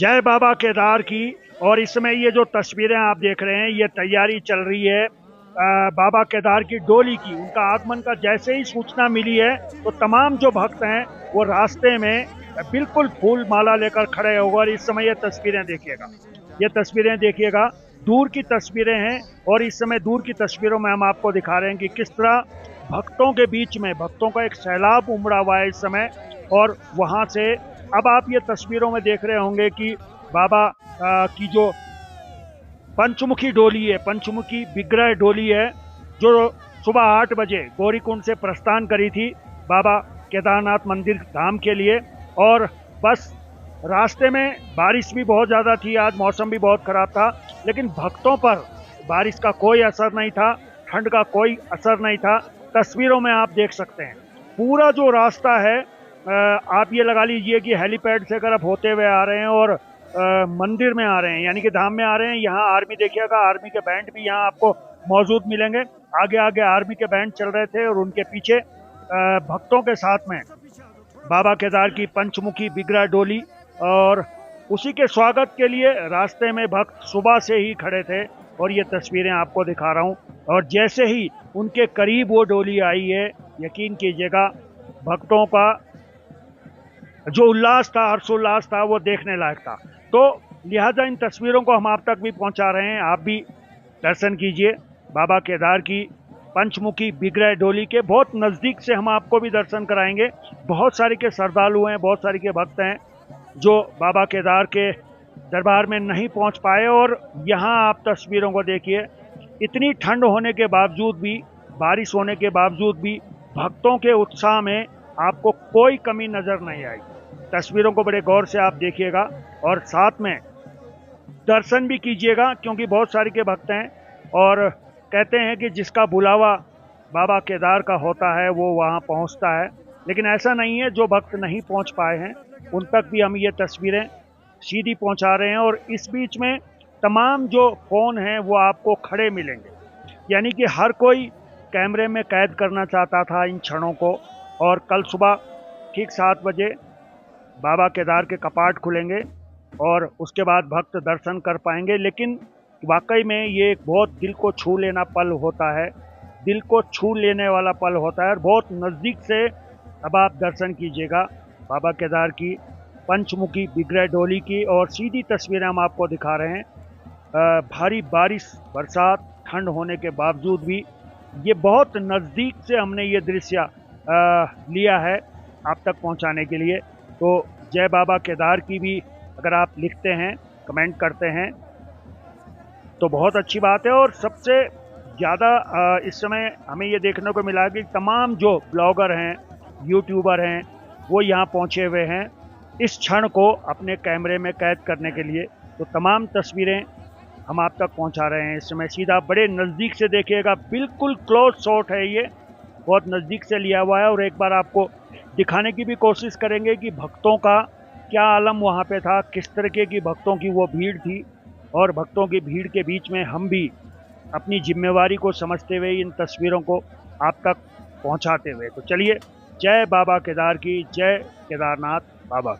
जय बाबा केदार की। और इस समय ये जो तस्वीरें आप देख रहे हैं, ये तैयारी चल रही है बाबा केदार की डोली की। उनका आगमन का जैसे ही सूचना मिली है तो तमाम जो भक्त हैं वो रास्ते में बिल्कुल फूल माला लेकर खड़े हो गए। और इस समय ये तस्वीरें देखिएगा, दूर की तस्वीरें हैं। और इस समय दूर की तस्वीरों में हम आपको दिखा रहे हैं कि किस तरह भक्तों के बीच में भक्तों का एक सैलाब उमड़ा हुआ है इस समय। और वहां से अब आप ये तस्वीरों में देख रहे होंगे कि बाबा की जो पंचमुखी डोली है, पंचमुखी विग्रह डोली है, जो सुबह 8 बजे गौरीकुंड से प्रस्थान करी थी बाबा केदारनाथ मंदिर धाम के लिए। और बस रास्ते में बारिश भी बहुत ज़्यादा थी, आज मौसम भी बहुत ख़राब था, लेकिन भक्तों पर बारिश का कोई असर नहीं था, ठंड का कोई असर नहीं था। तस्वीरों में आप देख सकते हैं पूरा जो रास्ता है, आप ये लगा लीजिए कि हेलीपैड से अगर आप होते हुए आ रहे हैं और मंदिर में आ रहे हैं, यानी कि धाम में आ रहे हैं। यहाँ आर्मी देखिएगा, आर्मी के बैंड भी यहाँ आपको मौजूद मिलेंगे। आगे आगे आर्मी के बैंड चल रहे थे और उनके पीछे भक्तों के साथ में बाबा केदार की पंचमुखी विग्रह डोली। और उसी के स्वागत के लिए रास्ते में भक्त सुबह से ही खड़े थे। और ये तस्वीरें आपको दिखा रहा हूँ। और जैसे ही उनके करीब वो डोली आई है, यकीन कीजिएगा भक्तों का जो उल्लास था, हर्षोल्लास था, वो देखने लायक था। तो लिहाजा इन तस्वीरों को हम आप तक भी पहुंचा रहे हैं। आप भी दर्शन कीजिए बाबा केदार की पंचमुखी विग्रह डोली के। बहुत नज़दीक से हम आपको भी दर्शन कराएंगे। बहुत सारे के श्रद्धालु हैं, बहुत सारे के भक्त हैं जो बाबा केदार के दरबार में नहीं पहुंच पाए। और यहाँ आप तस्वीरों को देखिए, इतनी ठंड होने के बावजूद भी, बारिश होने के बावजूद भी भक्तों के उत्साह में आपको कोई कमी नज़र नहीं आई। तस्वीरों को बड़े गौर से आप देखिएगा और साथ में दर्शन भी कीजिएगा, क्योंकि बहुत सारे के भक्त हैं और कहते हैं कि जिसका बुलावा बाबा केदार का होता है वो वहाँ पहुँचता है। लेकिन ऐसा नहीं है, जो भक्त नहीं पहुँच पाए हैं उन तक भी हम ये तस्वीरें सीधी पहुँचा रहे हैं। और इस बीच में तमाम जो फ़ोन हैं वो आपको खड़े मिलेंगे, यानी कि हर कोई कैमरे में कैद करना चाहता था इन क्षणों को। और कल सुबह ठीक 7 बजे बाबा केदार के कपाट खुलेंगे और उसके बाद भक्त दर्शन कर पाएंगे। लेकिन वाकई में ये एक बहुत दिल को छू लेना पल होता है, दिल को छू लेने वाला पल होता है। और बहुत नज़दीक से अब आप दर्शन कीजिएगा बाबा केदार की पंचमुखी विग्रह डोली की। और सीधी तस्वीरें हम आपको दिखा रहे हैं। भारी बारिश, बरसात, ठंड होने के बावजूद भी ये बहुत नज़दीक से हमने ये दृश्य लिया है आप तक पहुंचाने के लिए। तो जय बाबा केदार की भी अगर आप लिखते हैं, कमेंट करते हैं तो बहुत अच्छी बात है। और सबसे ज़्यादा इस समय हमें ये देखने को मिला कि तमाम जो ब्लॉगर हैं, यूट्यूबर हैं, वो यहाँ पहुँचे हुए हैं इस क्षण को अपने कैमरे में कैद करने के लिए। तो तमाम तस्वीरें हम आप तक पहुँचा रहे हैं इस समय। सीधा बड़े नज़दीक से देखिएगा, बिल्कुल क्लोज शॉट है ये, बहुत नज़दीक से लिया हुआ है। और एक बार आपको दिखाने की भी कोशिश करेंगे कि भक्तों का क्या आलम वहाँ पे था, किस तरीके की भक्तों की वो भीड़ थी। और भक्तों की भीड़ के बीच में हम भी अपनी जिम्मेवारी को समझते हुए इन तस्वीरों को आप तक पहुँचाते हुए। तो चलिए, जय बाबा केदार की, जय केदारनाथ बाबा।